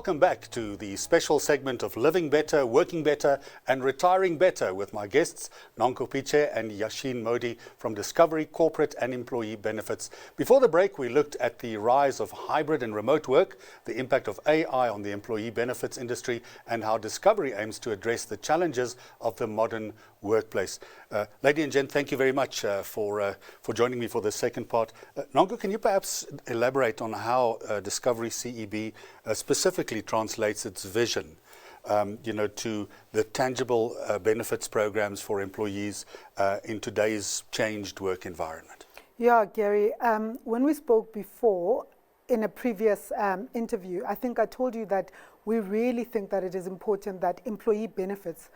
welcome back to the special segment of Living Better, Working Better and Retiring Better with my guests, Nonku Pitje and Yasheen Modi from Discovery Corporate and Employee Benefits. Before the break, we looked at the rise of hybrid and remote work, the impact of AI on the employee benefits industry, and how Discovery aims to address the challenges of the modern workplace. Lady and gent, thank you very much for joining me for the second part. Nonku, can you perhaps elaborate on how Discovery CEB specifically translates its vision to the tangible benefits programs for employees in today's changed work environment? Yeah, Gary, when we spoke before in a previous interview, I think I told you that we really think that it is important that employee benefits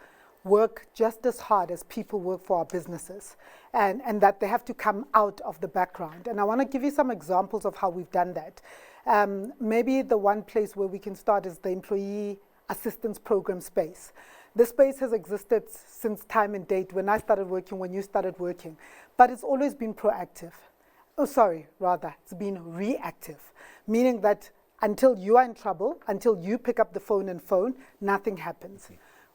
work just as hard as people work for our businesses, and that they have to come out of the background. And I want to give you some examples of how we've done that. Maybe the one place where we can start is the employee assistance program space. This space has existed since time and date, when I started working, when you started working, but it's always been proactive. It's been reactive, meaning that until you are in trouble, until you pick up the phone and phone, nothing happens.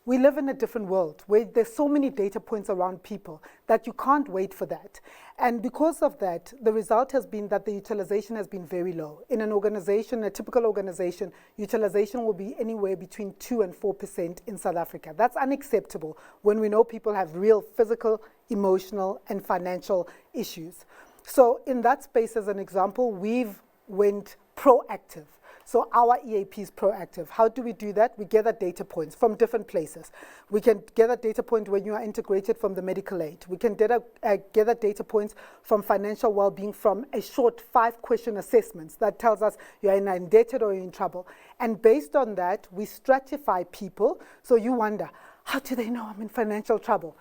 We live in a different world where there's so many data points around people that you can't wait for that. And because of that, the result has been that the utilization has been very low. In an organization, a typical organization, utilization will be anywhere between 2 and 4% in South Africa. That's unacceptable when we know people have real physical, emotional, and financial issues. So in that space, as an example, we've went proactive. So our EAP is proactive. How do we do that? We gather data points from different places. We can gather data points when you are integrated from the medical aid. We can gather data points from financial well-being from a short 5-question assessment that tells us you're indebted or you're in trouble. And based on that, we stratify people. So you wonder, how do they know I'm in financial trouble?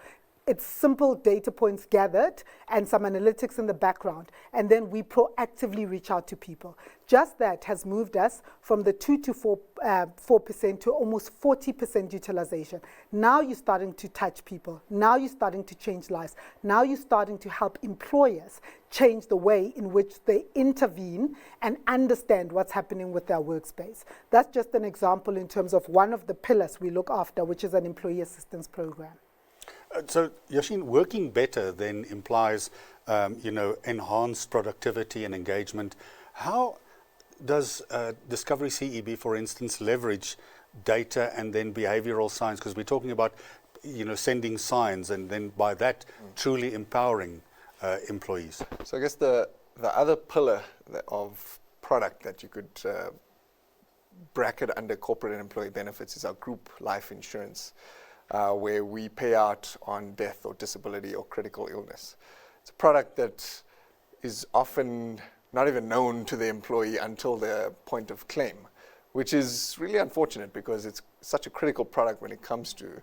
It's simple data points gathered and some analytics in the background, and then we proactively reach out to people. Just that has moved us from the 2 to 4% to almost 40% utilization. Now you're starting to touch people. Now you're starting to change lives. Now you're starting to help employers change the way in which they intervene and understand what's happening with their workspace. That's just an example in terms of one of the pillars we look after, which is an employee assistance program. So, Yasheen, working better then implies, enhanced productivity and engagement. How does Discovery CEB, for instance, leverage data and then behavioral science? Because we're talking about, sending signs and then by that truly empowering employees. So I guess the other pillar of product that you could bracket under corporate and employee benefits is our group life insurance, where we pay out on death or disability or critical illness. It's a product that is often not even known to the employee until the point of claim, which is really unfortunate because it's such a critical product when it comes to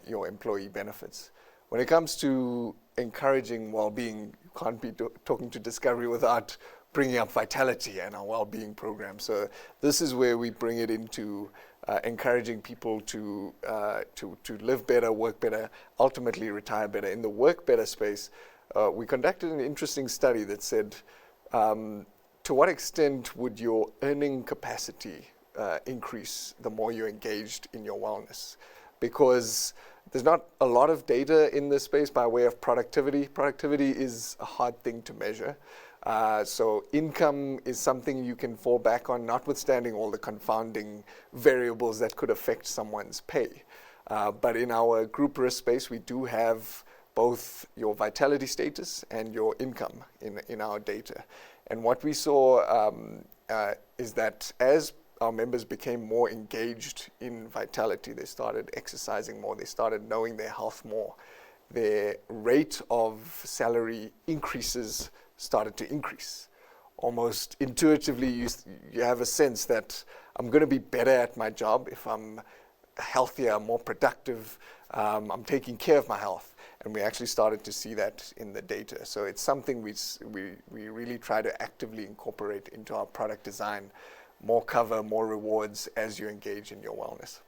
your employee benefits. When it comes to encouraging well-being, you can't be talking to Discovery without bringing up vitality and our well-being program. So this is where we bring it into encouraging people to live better, work better, ultimately retire better. In the work better space, we conducted an interesting study that said, to what extent would your earning capacity increase the more you're engaged in your wellness? Because there's not a lot of data in this space by way of productivity. Productivity is a hard thing to measure. So income is something you can fall back on, notwithstanding all the confounding variables that could affect someone's pay. But in our group risk space, we do have both your vitality status and your income in our data. And what we saw is that as our members became more engaged in vitality, they started exercising more, they started knowing their health more, their rate of salary increases started to increase. Almost intuitively, you have a sense that I'm going to be better at my job if I'm healthier, more productive, I'm taking care of my health. And we actually started to see that in the data. So it's something we really try to actively incorporate into our product design. More cover, more rewards as you engage in your wellness.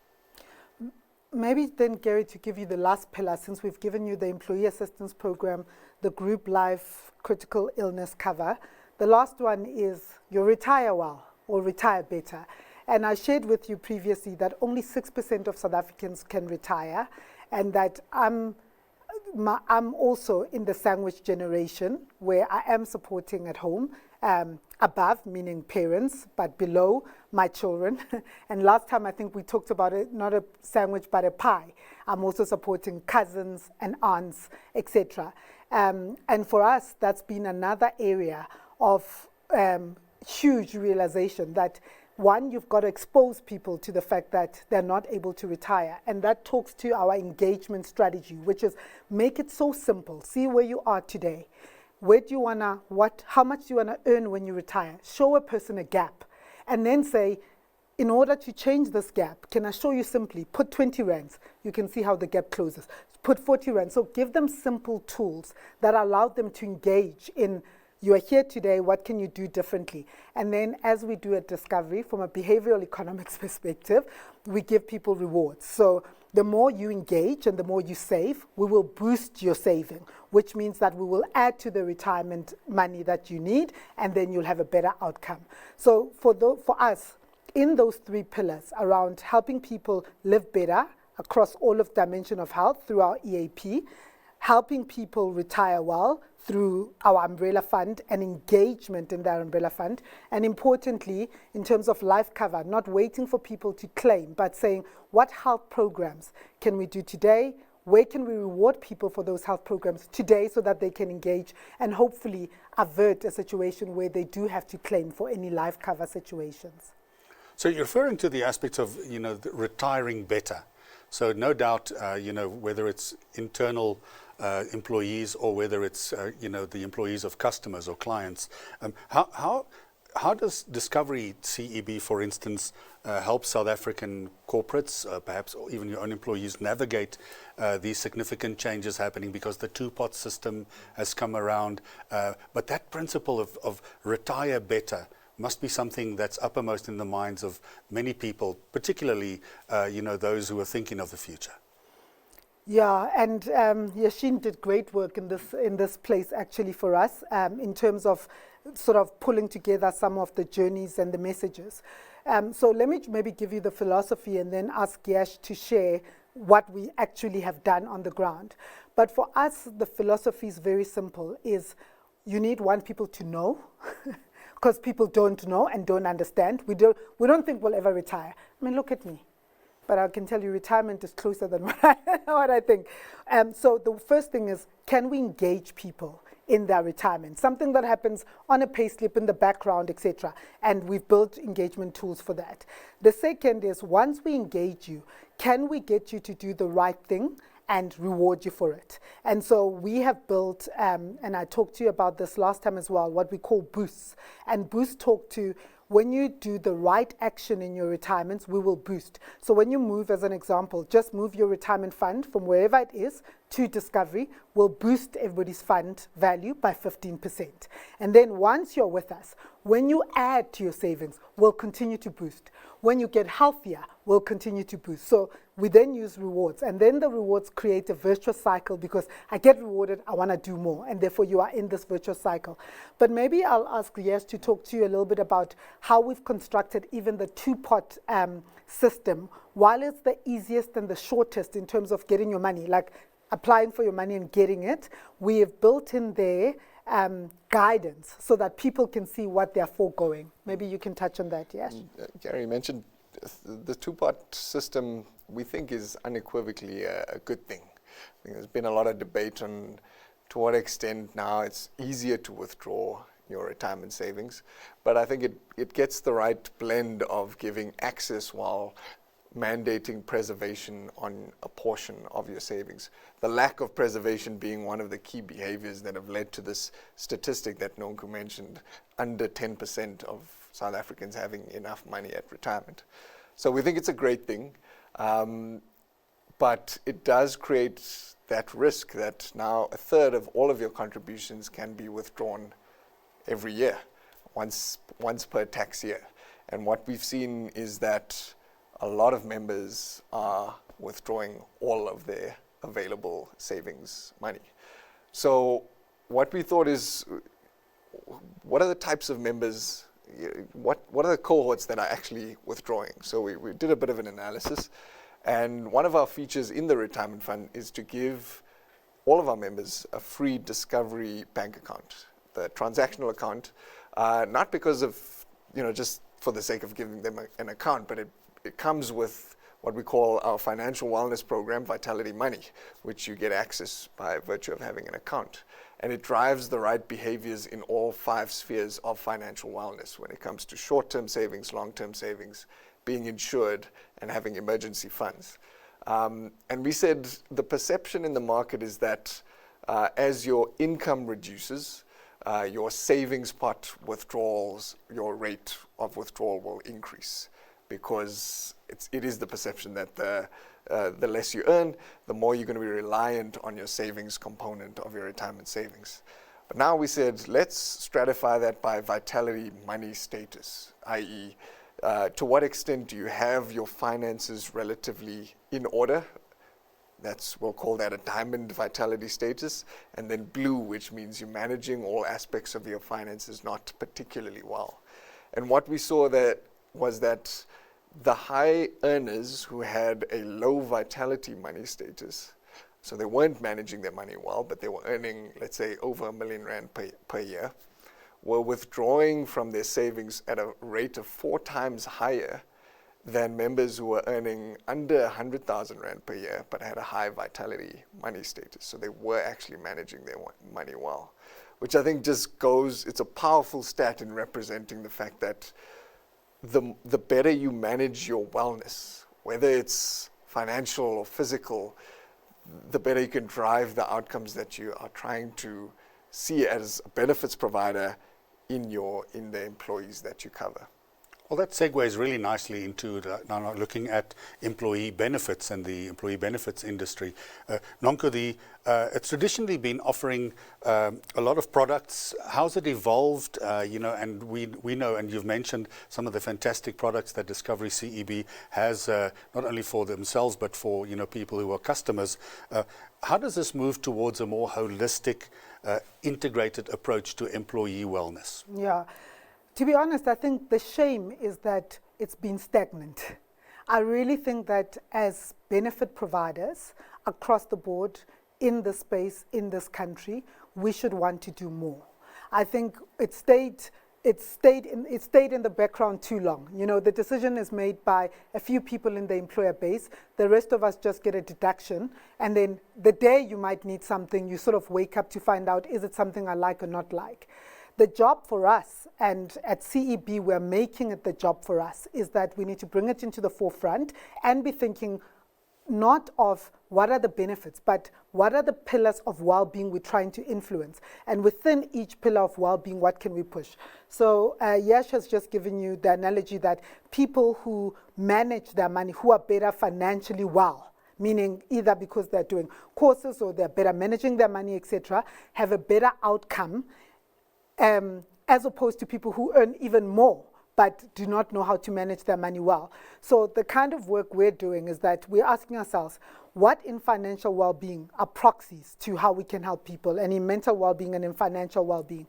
Maybe then, Gary, to give you the last pillar, since we've given you the employee assistance program, the group life critical illness cover, the last one is you retire well or retire better. And I shared with you previously that only 6% of South Africans can retire, and that I'm also in the sandwich generation where I am supporting at home, above, meaning parents, but below my children. And last time I think we talked about it, not a sandwich, but a pie. I'm also supporting cousins and aunts, etc. And for us, that's been another area of huge realization that, one, you've got to expose people to the fact that they're not able to retire. And that talks to our engagement strategy, which is make it so simple. See where you are today. Where do you wanna, how much do you wanna earn when you retire? Show a person a gap. And then say, in order to change this gap, can I show you simply, put 20 rands, you can see how the gap closes. Put 40 rands. So give them simple tools that allow them to engage in, you are here today, what can you do differently? And then as we do at Discovery, from a behavioral economics perspective, we give people rewards. So the more you engage and the more you save, we will boost your saving, which means that we will add to the retirement money that you need, and then you'll have a better outcome. So for us, in those 3 pillars around helping people live better across all of dimension of health through our EAP, helping people retire well through our umbrella fund and engagement in that umbrella fund, and importantly, in terms of life cover, not waiting for people to claim, but saying, what health programs can we do today? Where can we reward people for those health programs today so that they can engage and hopefully avert a situation where they do have to claim for any life cover situations? So you're referring to the aspects of, the retiring better. So no doubt, whether it's internal employees or whether it's, the employees of customers or clients. How does Discovery CEB, for instance, help South African corporates, perhaps even your own employees, navigate these significant changes happening because the two-pot system has come around? But that principle of retire better must be something that's uppermost in the minds of many people, particularly, those who are thinking of the future. Yeah, and Yasheen did great work in this place actually for us in terms of sort of pulling together some of the journeys and the messages. So let me maybe give you the philosophy and then ask Yash to share what we actually have done on the ground. But for us, the philosophy is very simple, is you need people to know, because people don't know and don't understand. We don't think we'll ever retire. I mean, look at me. But I can tell you retirement is closer than what I think. So the first thing is, can we engage people in their retirement? Something that happens on a payslip in the background, etc. And we've built engagement tools for that. The second is, once we engage you, can we get you to do the right thing and reward you for it? And so we have built, and I talked to you about this last time as well, what we call boosts. And boosts talk to, when you do the right action in your retirements, we will boost. So when you move, as an example, just move your retirement fund from wherever it is to Discovery, we'll boost everybody's fund value by 15%. And then once you're with us, when you add to your savings, we'll continue to boost. When you get healthier, we'll continue to boost. So we then use rewards, and then the rewards create a virtuous cycle, because I get rewarded, I want to do more, and therefore you are in this virtuous cycle. But maybe I'll ask Yash to talk to you a little bit about how we've constructed even the two-pot system. While it's the easiest and the shortest in terms of getting your money, like applying for your money and getting it, we have built in there guidance so that people can see what they're foregoing. Maybe you can touch on that, Yash. Gary mentioned the two-pot system, we think, is unequivocally a good thing. I think there's been a lot of debate on to what extent now it's easier to withdraw your retirement savings, but I think it gets the right blend of giving access while mandating preservation on a portion of your savings. The lack of preservation being one of the key behaviors that have led to this statistic that Nonku mentioned, under 10% of South Africans having enough money at retirement. So we think it's a great thing, but it does create that risk that now a third of all of your contributions can be withdrawn every year, once per tax year. And what we've seen is that a lot of members are withdrawing all of their available savings money. So what we thought is, what are the types of members what are the cohorts that are actually withdrawing? So we did a bit of an analysis, and one of our features in the retirement fund is to give all of our members a free Discovery bank account, the transactional account, not because of, just for the sake of giving them an account, but it comes with what we call our financial wellness program, Vitality Money, which you get access by virtue of having an account. And it drives the right behaviors in all 5 spheres of financial wellness when it comes to short-term savings, long-term savings, being insured, and having emergency funds. And we said the perception in the market is that as your income reduces, your savings pot withdrawals, your rate of withdrawal will increase, because it is the perception that the less you earn, the more you're going to be reliant on your savings component of your retirement savings. But now we said, let's stratify that by vitality money status, i.e., to what extent do you have your finances relatively in order? We'll call that a diamond vitality status, and then blue, which means you're managing all aspects of your finances not particularly well. And what we saw was that the high earners who had a low vitality money status, so they weren't managing their money well, but they were earning, let's say, over R1 million per year, were withdrawing from their savings at a rate of 4 times higher than members who were earning under 100,000 Rand per year, but had a high vitality money status. So they were actually managing their money well, which I think just it's a powerful stat in representing the fact that the better you manage your wellness, whether it's financial or physical, the better you can drive the outcomes that you are trying to see as a benefits provider in the employees that you cover. Well, that segues really nicely into now looking at employee benefits and the employee benefits industry. Nonku, it's traditionally been offering a lot of products. How's it evolved? And we know, and you've mentioned some of the fantastic products that Discovery CEB has, not only for themselves but for people who are customers. How does this move towards a more holistic, integrated approach to employee wellness? Yeah. To be honest, I think the shame is that it's been stagnant. I really think that as benefit providers across the board in this space, in this country, we should want to do more. I think it stayed in the background too long. The decision is made by a few people in the employer base. The rest of us just get a deduction. And then the day you might need something, you sort of wake up to find out, is it something I like or not like? The job for us, and at CEB we're making it the job for us, is that we need to bring it into the forefront and be thinking not of what are the benefits, but what are the pillars of well-being we're trying to influence. And within each pillar of well-being, what can we push? So Yash has just given you the analogy that people who manage their money, who are better financially well, meaning either because they're doing courses or they're better managing their money, etc., have a better outcome, as opposed to people who earn even more but do not know how to manage their money well. So the kind of work we're doing is that we're asking ourselves, what in financial well-being are proxies to how we can help people, and in mental well-being and in financial well-being?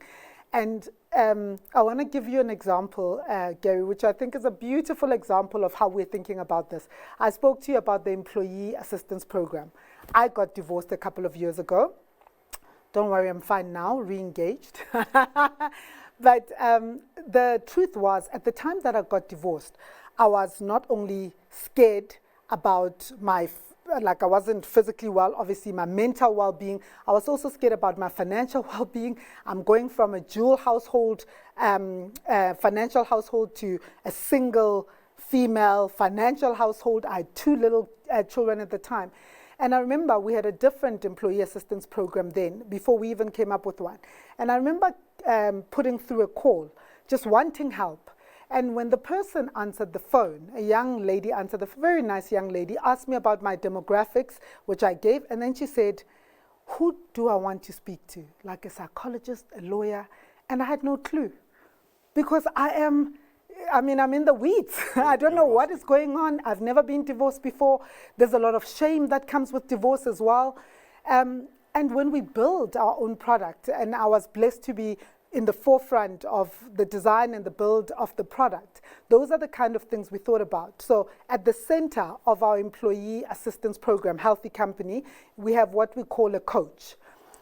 And I want to give you an example, Gary, which I think is a beautiful example of how we're thinking about this. I spoke to you about the Employee Assistance Program. I got divorced a couple of years ago. Don't worry, I'm fine now, re-engaged. But the truth was, at the time that I got divorced, I was not only scared about I wasn't physically well, obviously my mental well-being. I was also scared about my financial well-being. I'm going from a dual household, financial household, to a single female financial household. I had 2 little children at the time. And I remember we had a different employee assistance program then, before we even came up with one. And I remember putting through a call, just wanting help. And when the person answered the phone, a young lady answered, a very nice young lady, asked me about my demographics, which I gave. And then she said, who do I want to speak to? Like a psychologist, a lawyer? And I had no clue. Because I'm in the weeds. I don't know what is going on. I've never been divorced before. There's a lot of shame that comes with divorce as well. And when we build our own product, and I was blessed to be in the forefront of the design and the build of the product. Those are the kind of things we thought about. So at the center of our employee assistance program, Healthy Company, we have what we call a coach.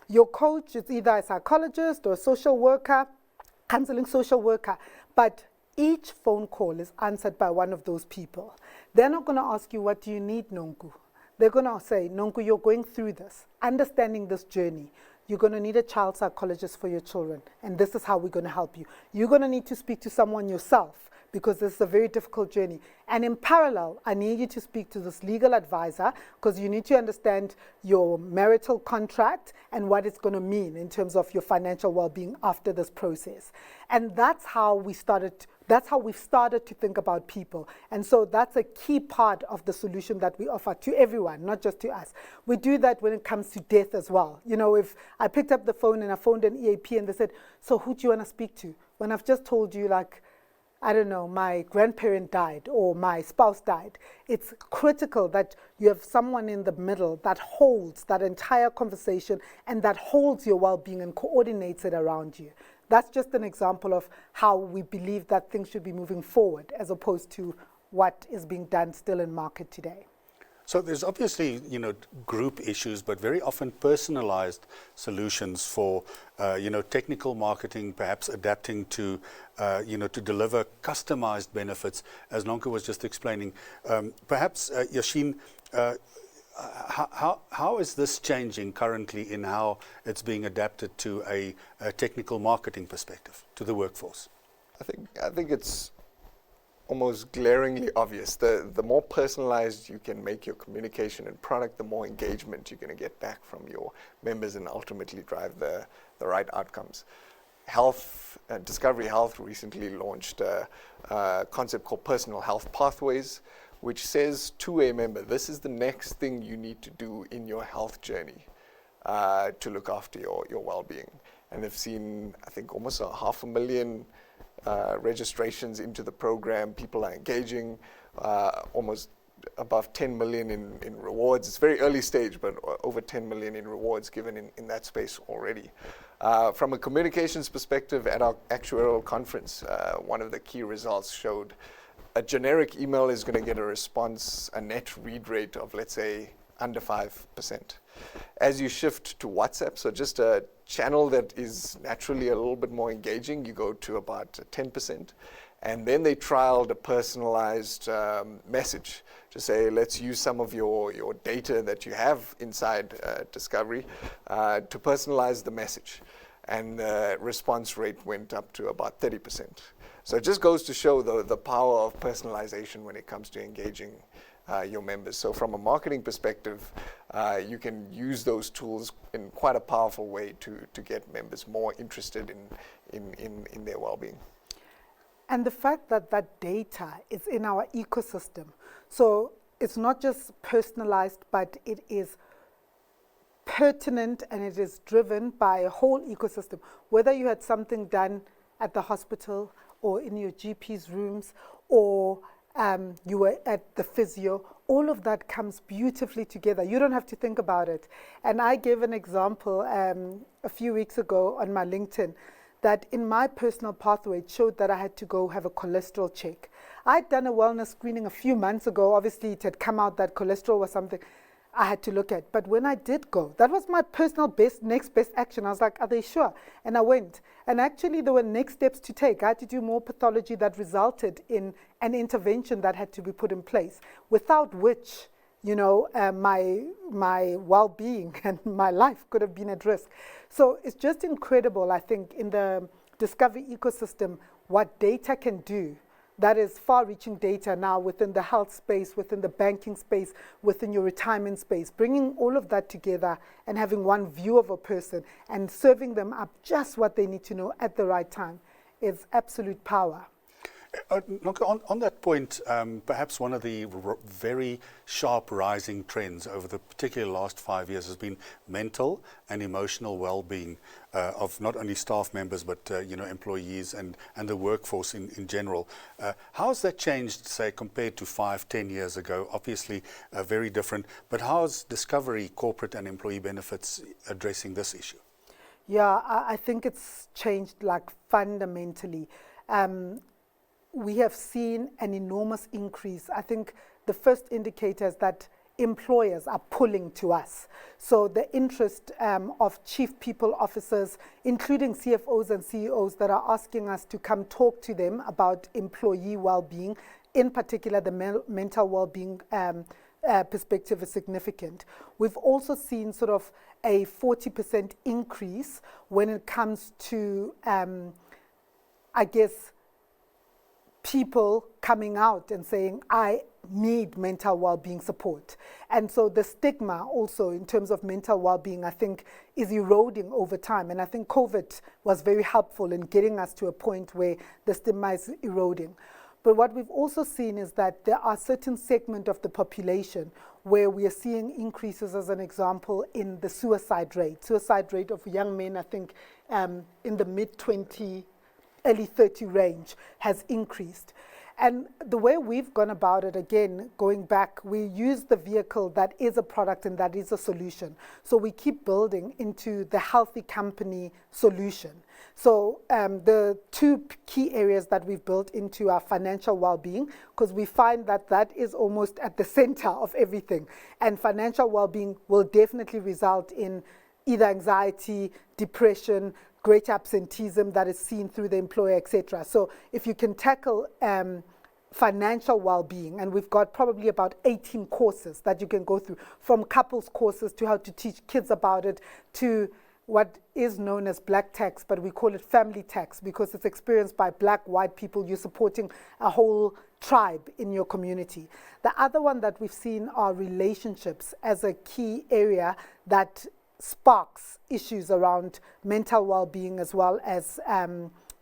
Your coach is either a psychologist or a social worker, counseling social worker, but each phone call is answered by one of those people. They're not going to ask you, what do you need, Nonku? They're going to say, Nonku, you're going through this, understanding this journey. You're going to need a child psychologist for your children, and this is how we're going to help you. You're going to need to speak to someone yourself, because this is a very difficult journey. And in parallel, I need you to speak to this legal advisor, because you need to understand your marital contract and what it's going to mean in terms of your financial well-being after this process. And that's how we've started to think about people. And so that's a key part of the solution that we offer to everyone, not just to us. We do that when it comes to death as well. You know, if I picked up the phone and I phoned an EAP and they said, so who do you want to speak to? When I've just told you, like, I don't know, my grandparent died or my spouse died, it's critical that you have someone in the middle that holds that entire conversation and that holds your well-being and coordinates it around you. That's just an example of how we believe that things should be moving forward as opposed to what is being done still in market today. So there's obviously, you know, group issues, but very often personalized solutions for, you know, technical marketing, perhaps adapting to, you know, to deliver customized benefits, as Nonku was just explaining. Perhaps, Yasheen, how is this changing currently in how it's being adapted to a technical marketing perspective to the workforce? I think it's almost glaringly obvious. The more personalized you can make your communication and product, the more engagement you're going to get back from your members and ultimately drive the right outcomes. Discovery Health recently launched a concept called Personal Health Pathways, which says to a member, this is the next thing you need to do in your health journey to look after your well-being. And they've seen, I think, almost 500,000 registrations into the program. People are engaging, almost above 10 million in rewards. It's very early stage, but over 10 million in rewards given in that space already. From a communications perspective, at our actuarial conference, one of the key results showed a generic email is going to get a response, a net read rate of, let's say, under 5%. As you shift to WhatsApp, so just a channel that is naturally a little bit more engaging, you go to about 10%. And then they trialed a personalized message to say, let's use some of your data that you have inside Discovery to personalize the message. And the response rate went up to about 30%. So it just goes to show the power of personalization when it comes to engaging your members. So from a marketing perspective, you can use those tools in quite a powerful way to get members more interested in their well-being. And the fact that that data is in our ecosystem, so it's not just personalized, but it is pertinent and it is driven by a whole ecosystem. Whether you had something done at the hospital or in your GP's rooms or you were at the physio, all of that comes beautifully together. You don't have to think about it. And I gave an example a few weeks ago on my LinkedIn that in my personal pathway it showed that I had to go have a cholesterol check. I'd done a wellness screening a few months ago. Obviously it had come out that cholesterol was something I had to look at. But when I did go, that was my personal next best action. I was like, are they sure? And I went. And actually there were next steps to take. I had to do more pathology that resulted in an intervention that had to be put in place, without which, you know, my well-being and my life could have been at risk. So it's just incredible, I think, in the Discovery ecosystem, what data can do. That is far-reaching data now within the health space, within the banking space, within your retirement space. Bringing all of that together and having one view of a person and serving them up just what they need to know at the right time is absolute power. On that point, perhaps one of the very sharp rising trends over the particular last 5 years has been mental and emotional well-being of not only staff members but you know, employees and the workforce in general. How has that changed, say, compared to 5-10 years ago? Obviously very different, but how is Discovery Corporate and Employee Benefits addressing this issue? Yeah, I think it's changed like fundamentally. We have seen an enormous increase. I think the first indicator is that employers are pulling to us. So the interest of chief people officers, including CFOs and CEOs, that are asking us to come talk to them about employee well-being, in particular the mental well-being perspective, is significant. We've also seen sort of a 40% increase when it comes to, I guess, people coming out and saying, I need mental well-being support. And so the stigma also in terms of mental well-being, I think, is eroding over time. And I think COVID was very helpful in getting us to a point where the stigma is eroding. But what we've also seen is that there are certain segments of the population where we are seeing increases, as an example, in the suicide rate. Suicide rate of young men, I think, in the mid-20, early 30 range has increased. And the way we've gone about it, again, going back, we use the vehicle that is a product and that is a solution. So we keep building into the healthy company solution. So the two key areas that we've built into our financial well-being, because we find that that is almost at the center of everything. And financial well-being will definitely result in either anxiety, depression, great absenteeism that is seen through the employer, etc. So if you can tackle financial well-being, and we've got probably about 18 courses that you can go through, from couples courses to how to teach kids about it, to what is known as black tax, but we call it family tax because it's experienced by black, white people. You're supporting a whole tribe in your community. The other one that we've seen are relationships as a key area that sparks issues around mental well-being, as well as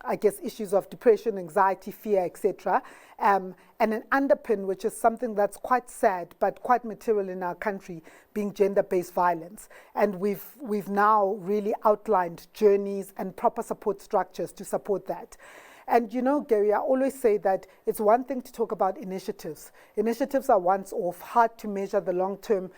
I guess issues of depression, anxiety, fear, etc. And an underpin, which is something that's quite sad but quite material in our country, being gender-based violence. And we've now really outlined journeys and proper support structures to support that. And you know, Gary, I always say that it's one thing to talk about initiatives. Initiatives are once off, hard to measure the long-term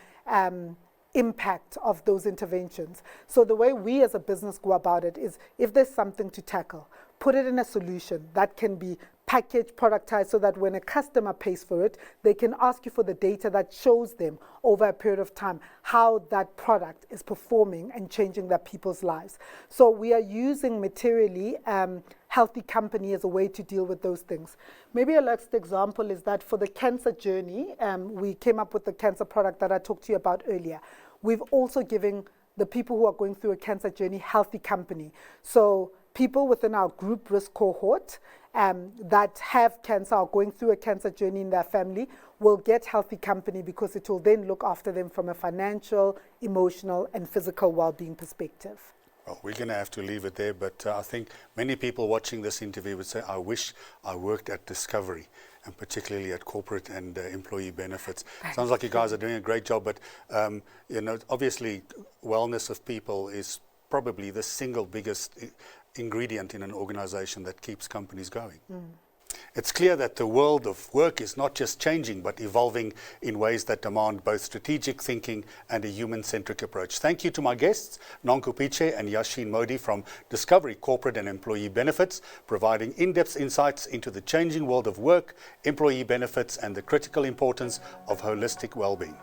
impact of those interventions. So the way we as a business go about it is, if there's something to tackle, put it in a solution that can be packaged, productized, so that when a customer pays for it, they can ask you for the data that shows them over a period of time how that product is performing and changing their people's lives. So we are using materially healthy company as a way to deal with those things. Maybe a last example is that for the cancer journey, we came up with the cancer product that I talked to you about earlier. We've also given the people who are going through a cancer journey healthy company. So people within our group risk cohort that have cancer or going through a cancer journey in their family will get healthy company, because it will then look after them from a financial, emotional, and physical well-being perspective. Well, we're going to have to leave it there, but I think many people watching this interview would say, I wish I worked at Discovery, and particularly at corporate and employee benefits. Sounds like you guys are doing a great job, but you know, obviously wellness of people is probably the single biggest ingredient in an organization that keeps companies going. It's clear that the world of work is not just changing, but evolving in ways that demand both strategic thinking and a human-centric approach. Thank you to my guests, Nonku Pitje and Yasheen Modi from Discovery Corporate and Employee Benefits, providing in-depth insights into the changing world of work, employee benefits, and the critical importance of holistic well-being.